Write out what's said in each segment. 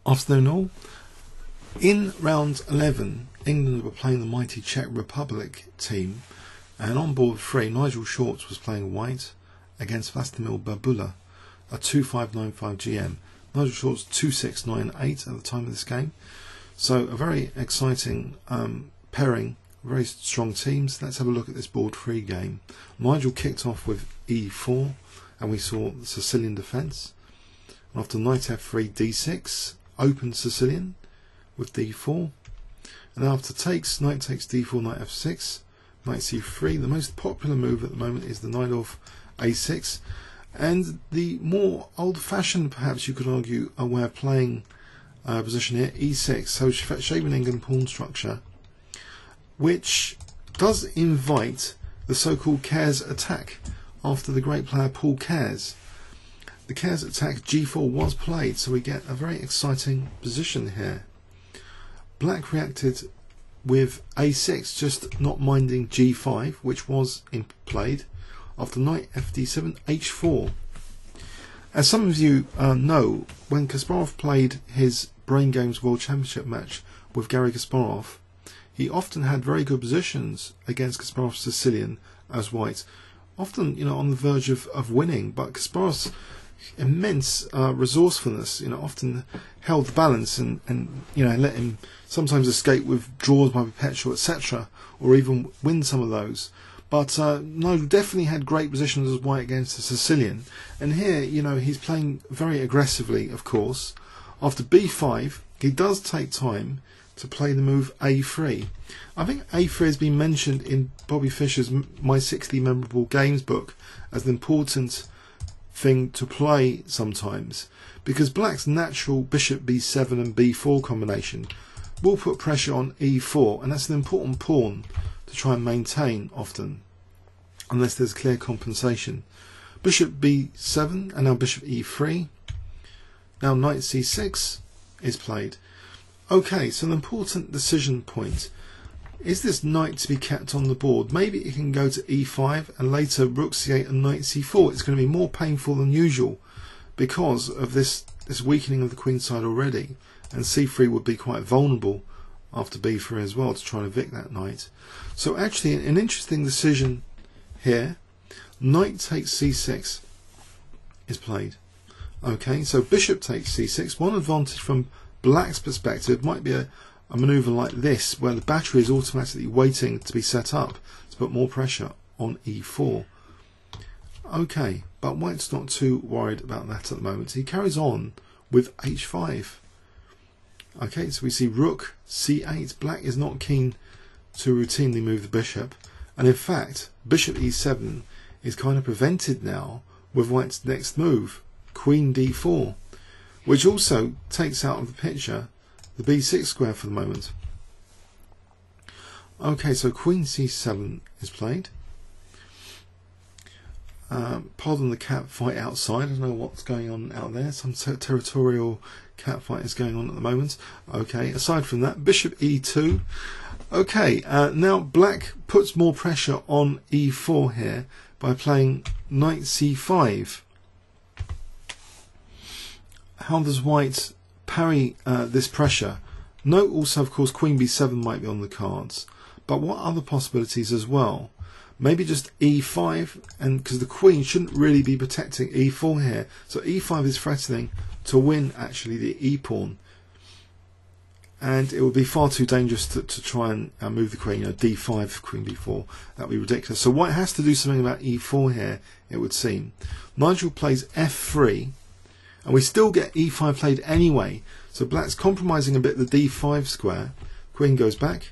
Afternoon all. In round 11, England were playing the mighty Czech Republic team, and on board 3, Nigel Shorts was playing white against Vlastimil Babula, a 2.595 GM. Nigel Shorts 2.698 at the time of this game. So a very exciting pairing, very strong teams. Let's have a look at this board 3 game. Nigel kicked off with E4, and we saw the Sicilian defence. After knight f3, d6, open Sicilian with d4, and after takes, knight takes d4, knight f6, knight c3. The most popular move at the moment is the knight off a6, and the more old-fashioned, perhaps you could argue, way of playing position here, e6, so Scheveningen pawn structure, which does invite the so-called Keres attack after the great player Paul Keres. The Keres attack g4 was played, so we get a very exciting position here. Black reacted with a6, just not minding g5, which was played, after knight fd7, h4. As some of you know, when Kasparov played his Brain Games World Championship match with Garry Kasparov, he often had very good positions against Kasparov's Sicilian as white, often on the verge of winning, but Kasparov's immense resourcefulness often held the balance and let him sometimes escape with draws by perpetual, etc., or even win some of those. But Nigel definitely had great positions as white against the Sicilian, and here he's playing very aggressively. Of course, after b5 he does take time to play the move a3. I think a3 has been mentioned in Bobby Fischer's My 60 Memorable Games book as an important thing to play sometimes, because black's natural bishop b7 and b4 combination will put pressure on e4, and that's an important pawn to try and maintain often, unless there's clear compensation. Bishop b7 and now bishop e3. Now knight c6 is played. Okay, so an important decision point. Is this knight to be kept on the board? Maybe it can go to e5 and later rook c8 and knight c4. It's going to be more painful than usual because of this weakening of the queen side already, and c3 would be quite vulnerable after b3 as well to try and evict that knight. So actually an interesting decision here. Knight takes c6 is played. Okay, so bishop takes c6. One advantage from black's perspective might be a manoeuvre like this, where the battery is automatically waiting to be set up to put more pressure on e4. Okay, but white's not too worried about that at the moment. He carries on with h5. Okay, so we see rook c8. Black is not keen to routinely move the bishop, and in fact bishop e7 is kind of prevented now with white's next move, queen d4, which also takes out of the picture the b6 square for the moment. Okay, so queen c7 is played. Pardon the cat fight outside. I don't know what's going on out there. Some territorial cat fight is going on at the moment. Okay, aside from that, bishop e2. Okay, now black puts more pressure on e4 here by playing knight c5. How does white parry this pressure? Note also, of course, queen b7 might be on the cards, but what other possibilities as well? Maybe just e5, and because the queen shouldn't really be protecting e4 here, so e5 is threatening to win actually the e pawn, and it would be far too dangerous to try and move the queen. D5, queen b4, that would be ridiculous. So white has to do something about e4 here, it would seem. Nigel plays f3, and we still get e5 played anyway, so black's compromising a bit the d5 square. Queen goes back,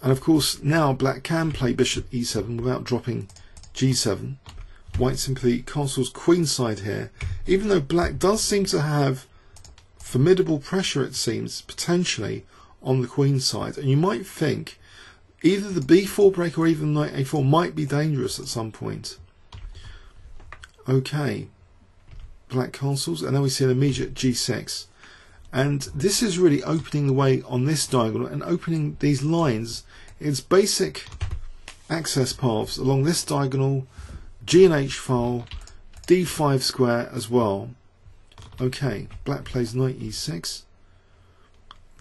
and of course now black can play bishop e7 without dropping g7. White simply castles queenside here, even though black does seem to have formidable pressure, it seems, potentially on the queen side, and you might think either the b4 break or even knight a4 might be dangerous at some point. Okay, black castles, and then we see an immediate g6, and this is really opening the way on this diagonal and opening these lines. Its basic access paths along this diagonal, g and h file, d5 square as well, Okay, black plays knight e6.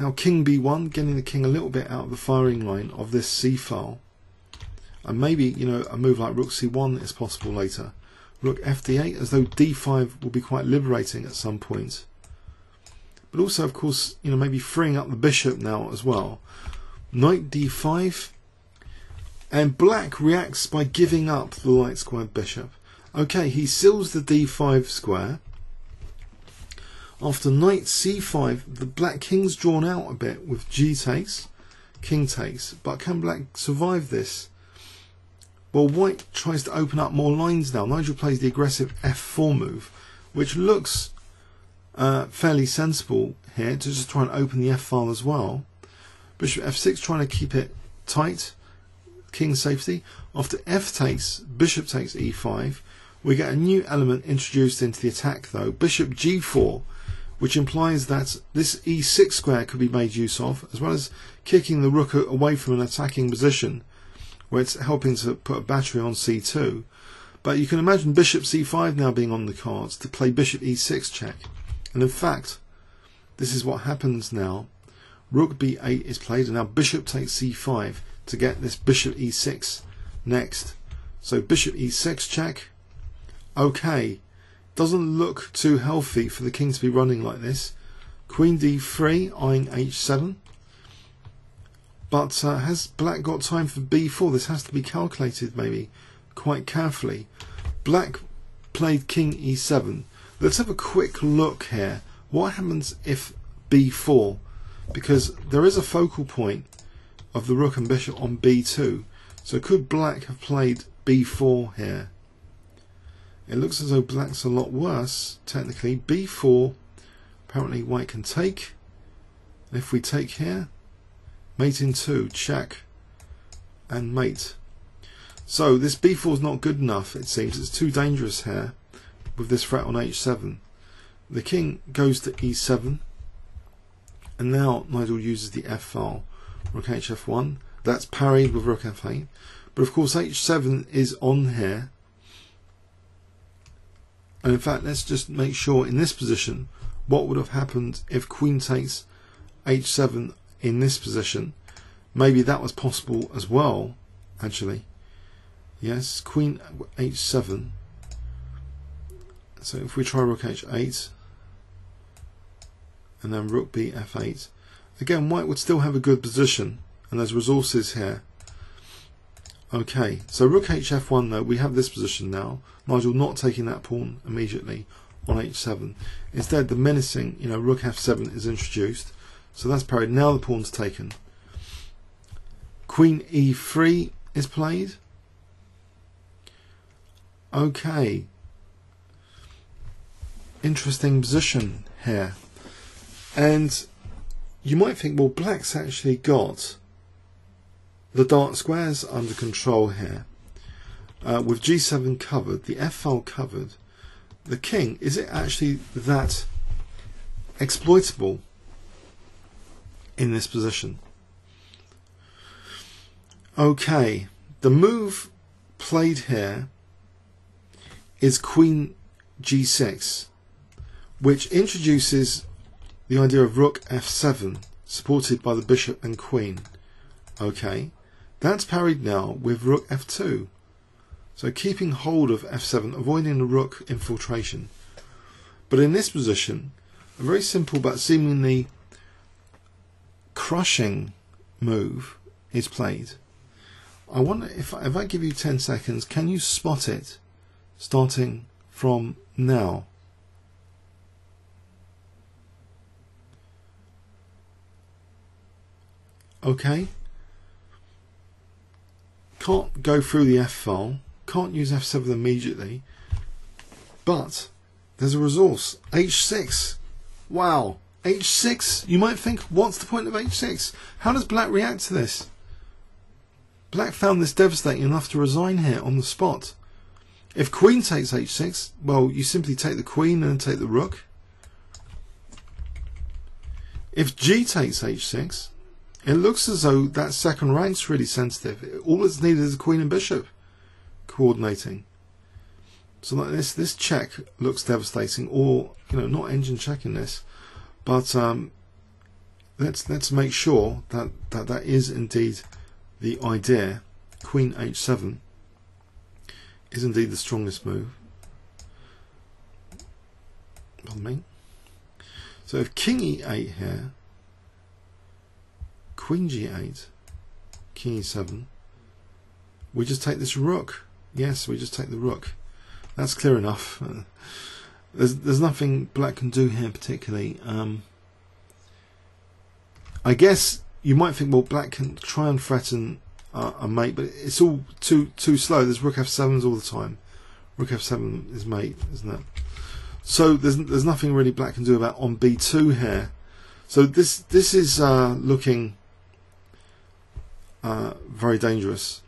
Now king b1, getting the king a little bit out of the firing line of this c file. And maybe, you know, a move like rook c1 is possible later. Rook fd8, as though d5 will be quite liberating at some point. But also, of course, you know, maybe freeing up the bishop now as well. Knight d5. And black reacts by giving up the light squared bishop. Okay, he seals the d5 square. After knight c5, the black king's drawn out a bit with g takes, king takes. But can black survive this? Well, white tries to open up more lines now. Nigel plays the aggressive f4 move, which looks fairly sensible here, to just try and open the f file as well. Bishop f6, trying to keep it tight. King safety. After f takes, bishop takes e5. We get a new element introduced into the attack though, bishop g4, which implies that this e6 square could be made use of, as well as kicking the rook away from an attacking position, where it's helping to put a battery on c2. But you can imagine bishop c5 now being on the cards to play bishop e6 check. And in fact, this is what happens now. Rook b8 is played, and now bishop takes c5 to get this bishop e6 next. So bishop e6 check. Okay, doesn't look too healthy for the king to be running like this. Queen d3 eyeing h7. But has black got time for b4? This has to be calculated maybe quite carefully. Black played king e7. Let's have a quick look here. What happens if b4? Because there is a focal point of the rook and bishop on b2. So could black have played b4 here? It looks as though black's a lot worse, technically. b4, apparently white can take. And if we take here, mate in 2, check, and mate. So this b4 is not good enough, it seems. It's too dangerous here with this threat on h7. The king goes to e7, and now Nigel uses the f file. Rook hf1, that's parried with rook f8. But of course h7 is on here. And in fact, let's just make sure in this position what would have happened if queen takes h7 in this position. Maybe that was possible as well, actually. Yes, queen h7. So if we try rook h8 and then rook b f8, again white would still have a good position, and there's resources here. Okay, so rook hf1 though, we have this position now. Nigel not taking that pawn immediately on h7. Instead, the menacing, you know, rook f7 is introduced. So that's parried. Now the pawn's taken. Queen e3 is played. Okay. Interesting position here. And you might think, well, black's actually got the dark squares under control here. With g7 covered, the f file covered, the king, is it actually that exploitable in this position? Okay, the move played here is queen g6, which introduces the idea of rook f7 supported by the bishop and queen. Okay, that's parried now with rook f2. So keeping hold of f7, avoiding the rook infiltration. But in this position, a very simple but seemingly crushing move is played. I wonder if I give you 10 seconds, can you spot it starting from now? Okay. Can't go through the f file. Can't use f7 immediately, but there's a resource, h6. Wow, h6. You might think, what's the point of h6? How does black react to this? Black found this devastating enough to resign here on the spot. If queen takes h6, well, you simply take the queen and then take the rook. If g takes h6, it looks as though that second rank's really sensitive. All that's needed is a queen and bishop coordinating. So like this check looks devastating, or not engine checking this, but let's make sure that is indeed the idea. Queen h7 is indeed the strongest move. Pardon me. So if king e8 here, queen g8, king e7, we just take this rook. Yes, we just take the rook. That's clear enough. There's nothing black can do here particularly. I guess you might think, well, black can try and threaten a mate, but it's all too slow. There's rook f7s all the time. Rook f7 is mate, isn't it? So there's nothing really black can do about on b2 here. So this is looking very dangerous.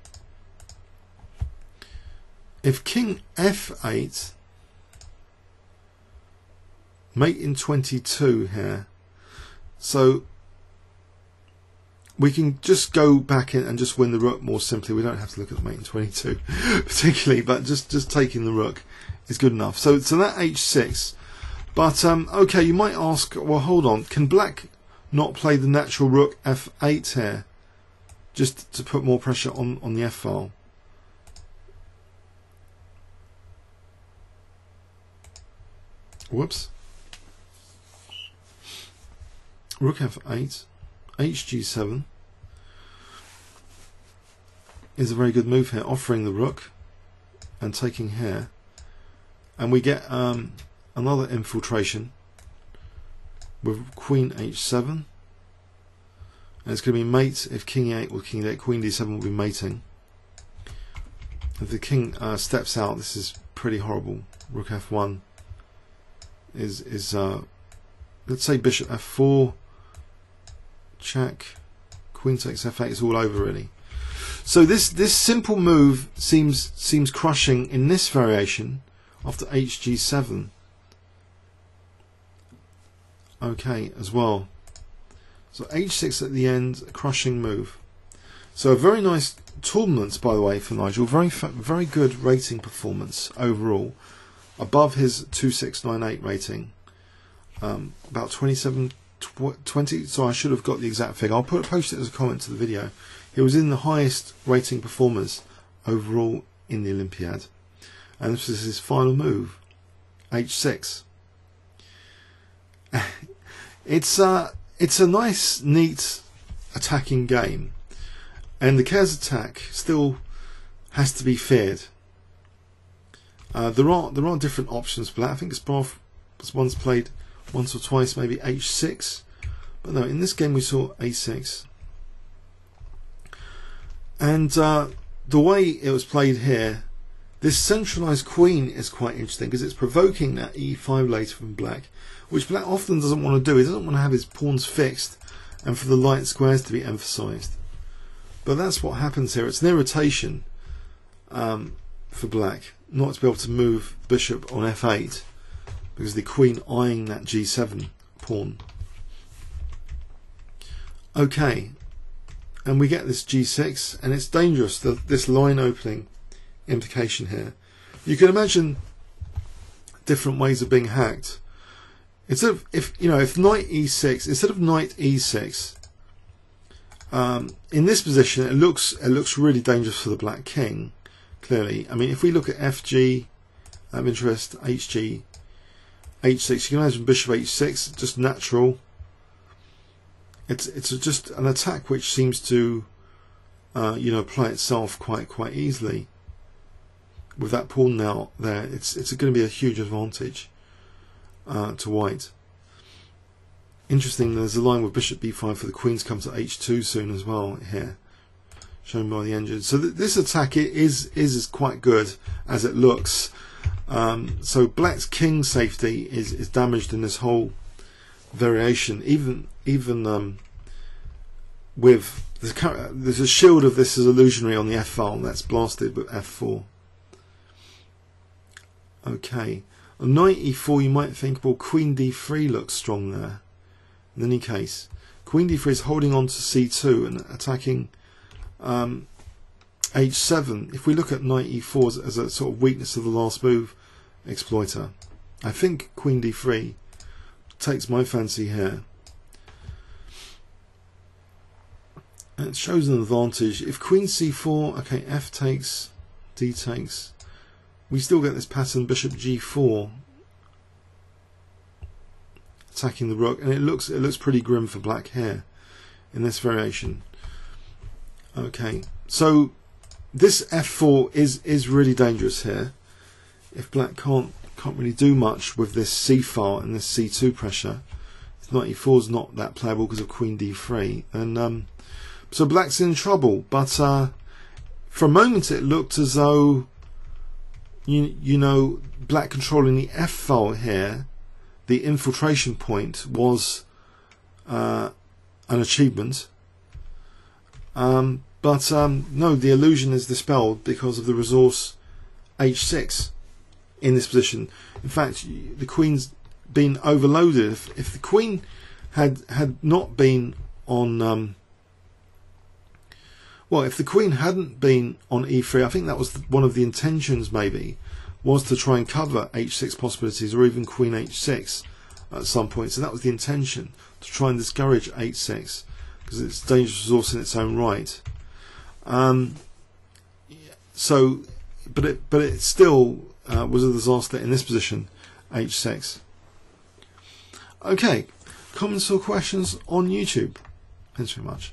If king f8, mate in 22 here, so we can just go back in and just win the rook more simply. We don't have to look at the mate in 22 particularly, but just taking the rook is good enough. So that h6, but okay, you might ask, well, hold on, can black not play the natural rook f8 here just to put more pressure on the f file? Whoops. Rook f8, hg7 is a very good move here, offering the rook and taking here, and we get another infiltration with queen h7, and it's going to be mate if king e8 or king e8, queen d7 will be mating. If the king steps out, this is pretty horrible. Rook f1 is let's say bishop f4, check, queen takes f8, it's all over really. So this simple move seems crushing in this variation after hg7. Okay, as well. So h6 at the end, a crushing move. So a very nice tournament, by the way, for Nigel. Very good rating performance overall, above his 2698 rating. About 2720. So I should have got the exact figure. I'll post it as a comment to the video. He was in the highest rating performers overall in the Olympiad, and this is his final move, h6. It's a nice, neat attacking game, and the Keres attack still has to be feared. There are different options for that. I think Kasparov was once played once or twice, maybe h6, but no, in this game we saw a6. And the way it was played here, this centralized queen is quite interesting because it's provoking that e5 later from black, which black often doesn't want to do. He doesn't want to have his pawns fixed and for the light squares to be emphasized. But that's what happens here. It's an irritation for black not to be able to move bishop on f8 because the queen eyeing that g7 pawn. Okay. And we get this g6, and it's dangerous, this line opening implication here. You can imagine different ways of being hacked. Instead of, if knight e6, instead of knight e6, in this position it looks really dangerous for the black king. Clearly, I mean, if we look at fg, interest, hg, h6, you can imagine bishop h6, just natural. It's just an attack which seems to play itself quite easily. With that pawn now there, it's going to be a huge advantage to white. Interesting, there's a line with bishop b5 for the queens come to h2 soon as well here, shown by the engine. So this attack is quite good as it looks. So black's king safety is damaged in this whole variation, even with there's a shield of this is illusionary on the f file that's blasted with f4. Okay, on knight e4 you might think, well, queen d3 looks strong there. In any case, queen d3 is holding on to c2 and attacking h7. If we look at knight e4 as a sort of weakness of the last move, exploiter. I think Queen D3 takes my fancy here. And it shows an advantage. If Queen C4, okay, F takes, D takes, we still get this pattern Bishop G4 attacking the rook, and it looks pretty grim for black here in this variation. Okay, so this F4 is really dangerous here. If black can't really do much with this C file and this C2 pressure, knight E4 is not that playable because of Queen D3, and so black's in trouble. But for a moment it looked as though you know, black controlling the F file here, the infiltration point, was an achievement. But no, the illusion is dispelled because of the resource H6 in this position. In fact, the queen's been overloaded. If the queen had not been on well, if the queen hadn't been on E3, I think that was one of the intentions, maybe, was to try and cover H6 possibilities, or even Queen H6 at some point. So that was the intention, to try and discourage H6, because it's a dangerous resource in its own right. So, but it still was a disaster in this position, H6. Okay, comments or questions on YouTube? Thanks very much.